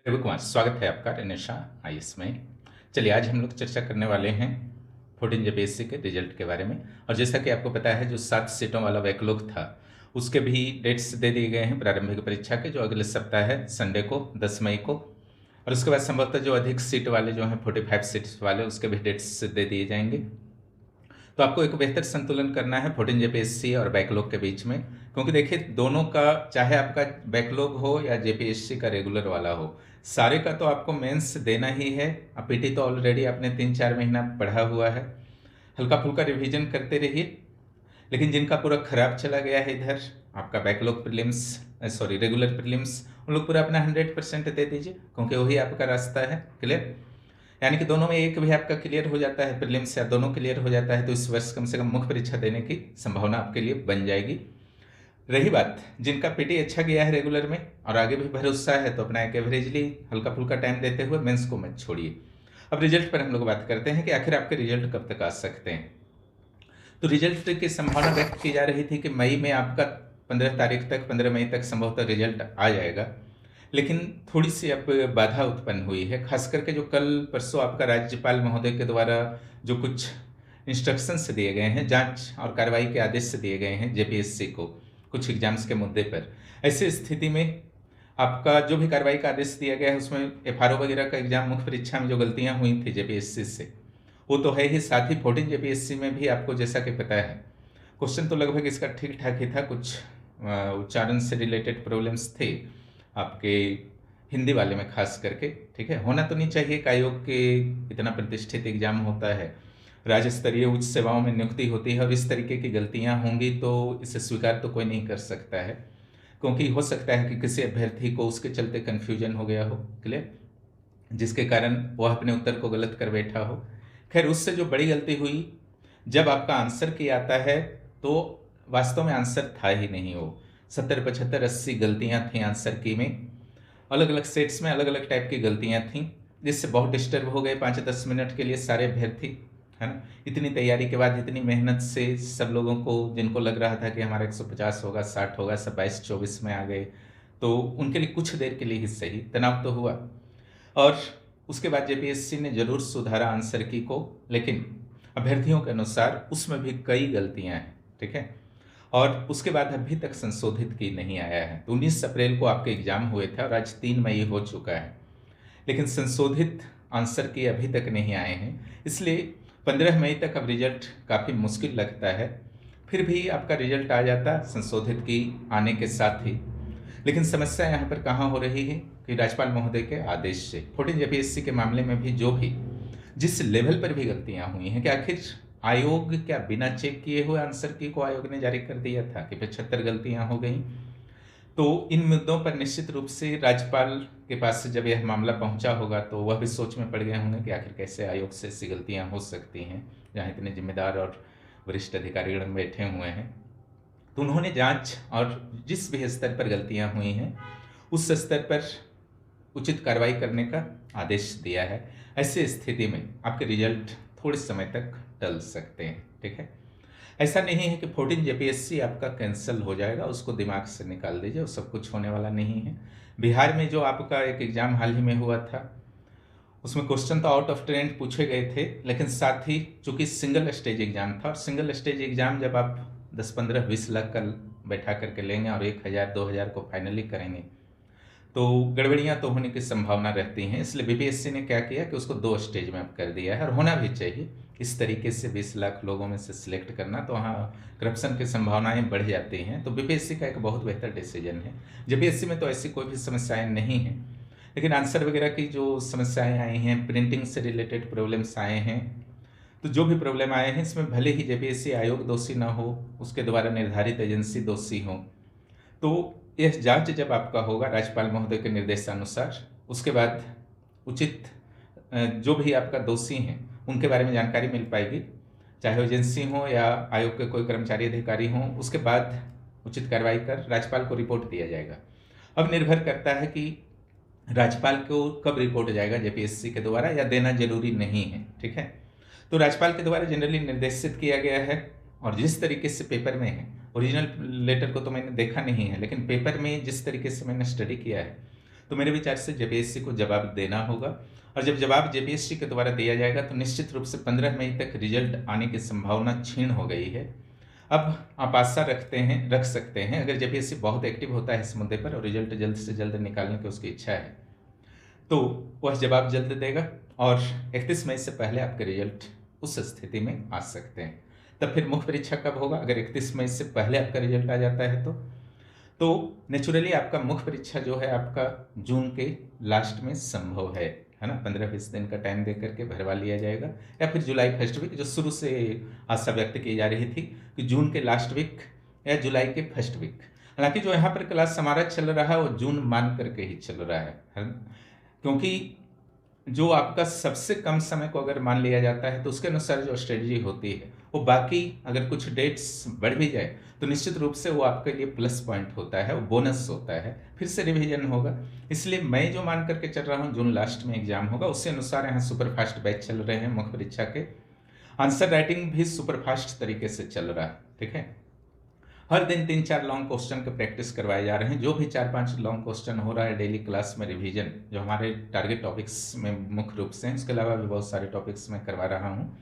रवि कुमार, स्वागत है आपका रेनेशा आईएएस में। चलिए, आज हम लोग चर्चा करने वाले हैं 14 जेपीएससी के रिजल्ट के बारे में। और जैसा कि आपको पता है, जो 7 सीटों वाला बैकलॉग था उसके भी डेट्स दे दिए गए हैं प्रारंभिक परीक्षा के, जो अगले सप्ताह है संडे को 10 मई को। और उसके बाद संभवतः जो अधिक सीट वाले जो हैं 45 सीट्स वाले, उसके भी डेट्स दे दिए जाएंगे। तो आपको एक बेहतर संतुलन करना है 14 जेपीएससी और बैकलॉग के बीच में, क्योंकि देखिए दोनों का, चाहे आपका बैकलॉग हो या जेपीएससी का रेगुलर वाला हो, सारे का तो आपको मेंस देना ही है। अब पीटी तो ऑलरेडी आपने 3-4 महीना पढ़ा हुआ है, हल्का फुल्का रिवीजन करते रहिए। लेकिन जिनका पूरा खराब चला गया है इधर, आपका backlog prelims, sorry regular prelims, उन लोग पूरा अपना 100% दे दीजिए, क्योंकि वही आपका रास्ता है। क्लियर? यानी कि दोनों में एक भी आपका क्लियर हो जाता है, प्रीलिम्स या दोनों क्लियर हो जाता है, तो इस वर्ष कम से कम मुख्य परीक्षा देने की संभावना आपके लिए बन जाएगी। रही बात जिनका पीटी अच्छा गया है रेगुलर में और आगे भी भरोसा है, तो अपना एक एवरेजली हल्का फुल्का टाइम देते हुए मेंस को मत छोड़िए। अब रिजल्ट पर हम लोग बात करते हैं कि आखिर आपके रिजल्ट कब तक आ सकते हैं। तो रिजल्ट की संभावना व्यक्त की जा रही थी कि मई में आपका 15 तारीख तक, 15 मई तक संभवतः रिजल्ट आ जाएगा। लेकिन थोड़ी सी अब बाधा उत्पन्न हुई है, खास करके जो कल परसों आपका राज्यपाल महोदय के द्वारा जो कुछ इंस्ट्रक्शंस दिए गए हैं, जांच और कार्रवाई के आदेश दिए गए हैं जेपीएससी को कुछ एग्जाम्स के मुद्दे पर। ऐसी स्थिति में आपका जो भी कार्रवाई का आदेश दिया गया है, उसमें एफआरओ वगैरह का एग्जाम मुख्य परीक्षा में जो गलतियां हुई थी जेपीएससी से, वो तो है ही, साथ ही 14 जेपीएससी में भी आपको जैसा कि पता है, क्वेश्चन तो लगभग इसका ठीक ठाक ही था, कुछ उच्चारण से रिलेटेड प्रॉब्लम्स थे आपके हिंदी वाले में खास करके। ठीक है, होना तो नहीं चाहिए कि आयोग के इतना प्रतिष्ठित एग्जाम होता है, राज्य स्तरीय उच्च सेवाओं में नियुक्ति होती है, और इस तरीके की गलतियां होंगी तो इसे स्वीकार तो कोई नहीं कर सकता है, क्योंकि हो सकता है कि किसी अभ्यर्थी को उसके चलते कन्फ्यूजन हो गया हो, क्लियर, जिसके कारण वह अपने उत्तर को गलत कर बैठा हो। खैर, उससे जो बड़ी गलती हुई, जब आपका आंसर की आता है तो वास्तव में आंसर था ही नहीं, वो 70, 75, 80 गलतियां थी आंसर की में, अलग अलग सेट्स में अलग अलग टाइप की गलतियां थी, जिससे बहुत डिस्टर्ब हो गए 5-10 मिनट के लिए सारे अभ्यर्थी, है ना। इतनी तैयारी के बाद, इतनी मेहनत से सब लोगों को, जिनको लग रहा था कि हमारा 150 होगा, 60 होगा, सब 22-24 में आ गए, तो उनके लिए कुछ देर के लिए ही सही तनाव तो हुआ। और उसके बाद जेपीएससी ने जरूर सुधारा आंसर की को, लेकिन अभ्यर्थियों के अनुसार उसमें भी कई गलतियां हैं। ठीक है, और उसके बाद अभी तक संशोधित की नहीं आया है। तो 19 अप्रैल को आपके एग्जाम हुए थे और आज 3 मई हो चुका है, लेकिन संशोधित आंसर की अभी तक नहीं आए हैं, इसलिए 15 मई तक अब रिजल्ट काफ़ी मुश्किल लगता है। फिर भी आपका रिजल्ट आ जाता संशोधित की आने के साथ ही। लेकिन समस्या यहाँ पर कहाँ हो रही है कि राज्यपाल महोदय के आदेश से 14 जेपीएससी के मामले में भी जो भी जिस लेवल पर भी गलतियां हुई हैं, कि आखिर आयोग क्या बिना चेक किए हुए आंसर की को आयोग ने जारी कर दिया था कि 75 गलतियां हो गई। तो इन मुद्दों पर निश्चित रूप से राज्यपाल के पास से जब यह मामला पहुंचा होगा, तो वह भी सोच में पड़ गए होंगे कि आखिर कैसे आयोग से ऐसी गलतियां हो सकती हैं, जहाँ इतने जिम्मेदार और वरिष्ठ अधिकारीगण बैठे हुए हैं। तो उन्होंने जांच और जिस भी स्तर पर गलतियां हुई हैं, उस स्तर पर उचित कार्रवाई करने का आदेश दिया है। ऐसी स्थिति में आपके रिजल्ट थोड़े समय तक टल सकते हैं। ठीक है, ऐसा नहीं है कि 14 जेपीएससी आपका कैंसिल हो जाएगा, उसको दिमाग से निकाल दीजिए, वो सब कुछ होने वाला नहीं है। बिहार में जो आपका एक एग्जाम हाल ही में हुआ था, उसमें क्वेश्चन तो आउट ऑफ ट्रेंड पूछे गए थे, लेकिन साथ ही चूंकि सिंगल स्टेज एग्जाम था, और सिंगल स्टेज एग्जाम जब आप 10-15-20 लाख का बैठा करके लेंगे और 1000-2000 को फाइनली करेंगे, तो गड़बड़ियां तो होने की संभावना रहती हैं। इसलिए बीपीएससी ने क्या किया कि उसको 2 स्टेज में अब कर दिया है, और होना भी चाहिए। इस तरीके से 20 लाख लोगों में से सिलेक्ट करना, तो वहाँ करप्शन की संभावनाएं बढ़ जाती हैं। तो बीपीएससी का एक बहुत बेहतर डिसीजन है। जेपीएससी में तो ऐसी कोई भी समस्याएं नहीं हैं, लेकिन आंसर वगैरह की जो समस्याएं आई हैं, प्रिंटिंग से रिलेटेड प्रॉब्लम्स आए हैं, तो जो भी प्रॉब्लम आए हैं, इसमें भले ही जेपीएससी आयोग दोषी ना हो, उसके द्वारा निर्धारित एजेंसी दोषी हो, तो यह जांच जब आपका होगा राज्यपाल महोदय के निर्देशानुसार, उसके बाद उचित जो भी आपका दोषी हैं उनके बारे में जानकारी मिल पाएगी, चाहे एजेंसी हो या आयोग के कोई कर्मचारी अधिकारी हों। उसके बाद उचित कार्रवाई कर राज्यपाल को रिपोर्ट दिया जाएगा। अब निर्भर करता है कि राज्यपाल को कब रिपोर्ट जाएगा जेपीएससी के द्वारा, या देना जरूरी नहीं है। ठीक है, तो राज्यपाल के द्वारा जनरली निर्देशित किया गया है, और जिस तरीके से पेपर में है, ओरिजिनल लेटर को तो मैंने देखा नहीं है, लेकिन पेपर में जिस तरीके से मैंने स्टडी किया है, तो मेरे विचार से जेपीएससी को जवाब देना होगा, और जब जवाब जेपीएससी के द्वारा दिया जाएगा तो निश्चित रूप से 15 मई तक रिजल्ट आने की संभावना क्षीण हो गई है। अब आप आशा रख सकते हैं, अगर जेपीएससी बहुत एक्टिव होता है इस मुद्दे पर और रिजल्ट जल्द से जल्द निकालने की उसकी इच्छा है, तो वह जवाब जल्द देगा और 31 मई से पहले आपके रिजल्ट उस स्थिति में आ सकते हैं। तब फिर मुख्य परीक्षा कब होगा? अगर 31 मई से पहले आपका रिजल्ट आ जाता है तो नेचुरली आपका मुख्य परीक्षा जो है आपका जून के लास्ट में संभव है ना, 15-20 दिन का टाइम दे करके भरवा लिया जाएगा, या फिर जुलाई फर्स्ट वीक, जो शुरू से आशा व्यक्त की जा रही थी कि जून के लास्ट वीक या जुलाई के फर्स्ट वीक। हालांकि जो यहाँ पर क्लास हमारा चल रहा है वो जून मान करके ही चल रहा है ना? क्योंकि जो आपका सबसे कम समय को अगर मान लिया जाता है तो उसके अनुसार जो स्ट्रेटजी होती है वो बाकी अगर कुछ डेट्स बढ़ भी जाए तो निश्चित रूप से वो आपके लिए प्लस पॉइंट होता है, वो बोनस होता है, फिर से रिवीजन होगा। इसलिए मैं जो मान करके चल रहा हूँ जून लास्ट में एग्जाम होगा, उसके अनुसार यहाँ सुपर फास्ट बैच चल रहे हैं मुख्य परीक्षा के। आंसर राइटिंग भी सुपर फास्ट तरीके से चल रहा है, ठीक है। हर दिन 3-4 लॉन्ग क्वेश्चन के प्रैक्टिस करवाए जा रहे हैं। जो भी 4-5 लॉन्ग क्वेश्चन हो रहा है डेली क्लास में रिवीजन, जो हमारे टारगेट टॉपिक्स में मुख्य रूप से हैं, इसके अलावा भी बहुत सारे टॉपिक्स में करवा रहा हूँ,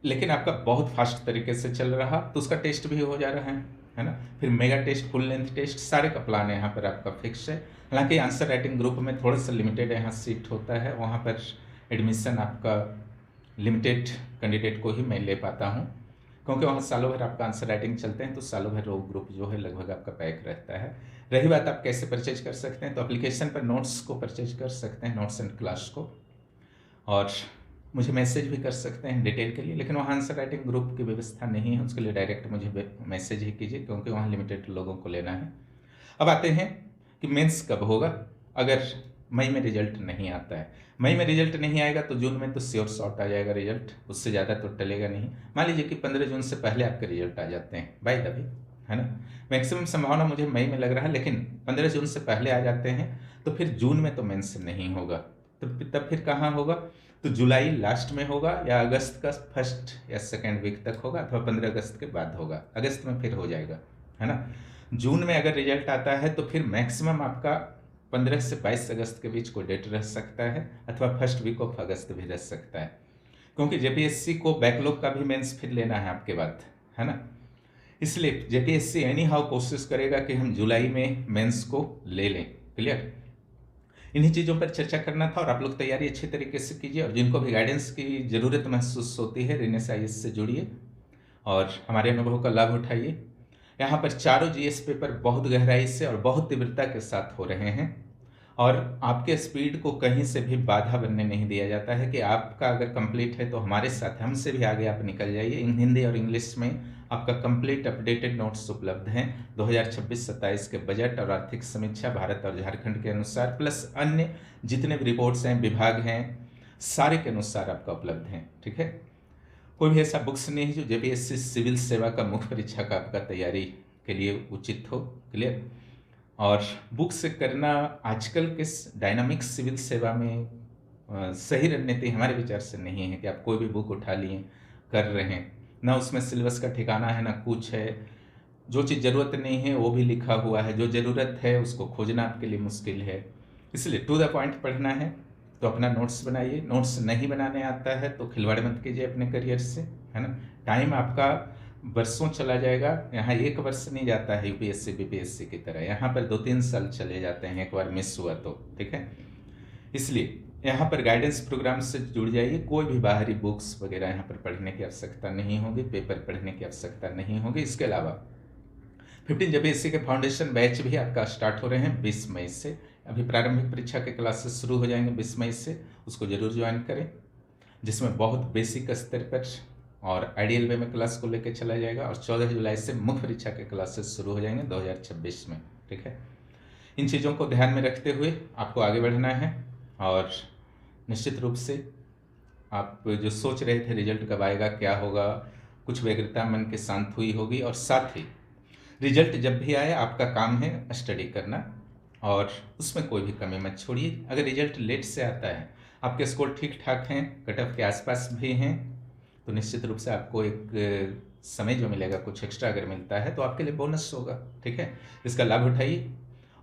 लेकिन आपका बहुत फास्ट तरीके से चल रहा तो उसका टेस्ट भी हो जा रहा है ना। फिर mega test, full length test, सारे का प्लान यहाँ पर आपका फिक्स है। हालांकि आंसर राइटिंग ग्रुप में थोड़ा सा लिमिटेड यहाँ सीट होता है, वहाँ पर एडमिशन आपका लिमिटेड कैंडिडेट को ही मैं ले पाता हूँ, क्योंकि वहाँ सालों भर आपका आंसर राइटिंग चलते हैं, तो सालों भर वो ग्रुप जो है लगभग आपका पैक रहता है। रही बात आप कैसे परचेज कर सकते हैं, तो एप्लीकेशन पर नोट्स को परचेज कर सकते हैं, नोट्स एंड क्लास को, और मुझे मैसेज भी कर सकते हैं डिटेल के लिए। लेकिन वहाँ आंसर राइटिंग ग्रुप की व्यवस्था नहीं है, उसके लिए डायरेक्ट मुझे मैसेज ही कीजिए, क्योंकि वहाँ लिमिटेड लोगों को लेना है। अब आते हैं कि मेंस कब होगा। अगर मई में रिजल्ट नहीं आता है, मई में रिजल्ट नहीं आएगा तो जून में तो श्योर शॉर्ट आ जाएगा रिजल्ट, उससे ज़्यादा तो टलेगा नहीं। मान लीजिए कि 15 जून से पहले आपके रिजल्ट आ जाते हैं बाय द वे, है ना। मैक्सिमम संभावना मुझे मई में लग रहा है, लेकिन 15 जून से पहले आ जाते हैं तो फिर जून में तो मेंस नहीं होगा, तो तब फिर कहाँ होगा? तो जुलाई लास्ट में होगा, या अगस्त का फर्स्ट या सेकेंड वीक तक होगा, अथवा 15 अगस्त के बाद होगा। अगस्त में फिर हो जाएगा, है ना। जून में अगर रिजल्ट आता है तो फिर मैक्सिमम आपका 15 से 22 अगस्त के बीच को डेट रह सकता है, अथवा फर्स्ट वीक ऑफ अगस्त भी रह सकता है, क्योंकि जेपीएससी को बैकलॉग का भी मेंस फिर लेना है आपके बाद, है ना। इसलिए जेपीएससी एनी हाउ कोशिश करेगा कि हम जुलाई में मेंस को ले लें। क्लियर? इन्हीं चीज़ों पर चर्चा करना था, और आप लोग तैयारी अच्छे तरीके से कीजिए, और जिनको भी गाइडेंस की ज़रूरत महसूस होती है रेनेस आईएएस से जुड़िए और हमारे अनुभव का लाभ उठाइए। यहाँ पर चारों जीएस पेपर बहुत गहराई से और बहुत तीव्रता के साथ हो रहे हैं, और आपके स्पीड को कहीं से भी बाधा बनने नहीं दिया जाता है कि आपका अगर कंप्लीट है तो हमारे साथ, हमसे भी आगे आप निकल जाइए। हिंदी और इंग्लिश में आपका कंप्लीट अपडेटेड नोट्स उपलब्ध हैं 2026-27 के बजट और आर्थिक समीक्षा भारत और झारखंड के अनुसार, प्लस अन्य जितने भी रिपोर्ट्स हैं, विभाग हैं, सारे के अनुसार आपका उपलब्ध हैं, ठीक है। कोई भी ऐसा बुक्स नहीं है जो जेपीएससी सिविल सेवा का मुख्य परीक्षा का आपका तैयारी के लिए उचित हो। क्लियर? और बुक से करना आजकल के डायनामिक सिविल सेवा में सही रणनीति हमारे विचार से नहीं है कि आप कोई भी बुक उठा लिए कर रहे हैं, ना उसमें सिलेबस का ठिकाना है, ना कुछ है। जो चीज़ ज़रूरत नहीं है वो भी लिखा हुआ है, जो ज़रूरत है उसको खोजना आपके लिए मुश्किल है। इसलिए टू द पॉइंट पढ़ना है तो अपना नोट्स बनाइए। नोट्स नहीं बनाने आता है तो खिलवाड़ मत कीजिए अपने करियर से, है ना। टाइम आपका वर्षों चला जाएगा, यहाँ 1 वर्ष नहीं जाता है यूपीएससी बीपीएससी की तरह, यहाँ पर 2-3 साल चले जाते हैं एक बार मिस हुआ तो, ठीक है। इसलिए यहाँ पर गाइडेंस प्रोग्राम से जुड़ जाइए। कोई भी बाहरी बुक्स वगैरह यहाँ पर पढ़ने की आवश्यकता नहीं होगी, पेपर पढ़ने की आवश्यकता नहीं होगी। इसके अलावा 15 जेपीएससी के फाउंडेशन बैच भी आपका स्टार्ट हो रहे हैं 20 मई से। अभी प्रारंभिक परीक्षा के क्लासेस शुरू हो जाएंगे 20 मई से, उसको जरूर ज्वाइन करें, जिसमें बहुत बेसिक स्तर पर और आइडियल वे में क्लास को लेकर चला जाएगा। और 14 जुलाई से मुख्य परीक्षा के क्लासेस शुरू हो जाएंगे 2026 में, ठीक है। इन चीज़ों को ध्यान में रखते हुए आपको आगे बढ़ना है, और निश्चित रूप से आप जो सोच रहे थे रिजल्ट कब आएगा, क्या होगा, कुछ व्यग्रता मन के शांत हुई होगी। और साथ ही रिजल्ट जब भी आए आपका काम है स्टडी करना, और उसमें कोई भी कमी मत छोड़िए। अगर रिजल्ट लेट से आता है, आपके स्कोर ठीक ठाक हैं, कट ऑफ के आसपास भी हैं, तो निश्चित रूप से आपको एक समय जो मिलेगा, कुछ एक्स्ट्रा अगर मिलता है तो आपके लिए बोनस होगा, ठीक है। इसका लाभ उठाइए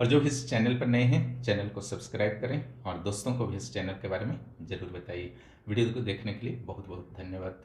और जो भी इस चैनल पर नए हैं, चैनल को सब्सक्राइब करें और दोस्तों को भी इस चैनल के बारे में ज़रूर बताइए। वीडियो को देखने के लिए बहुत बहुत धन्यवाद।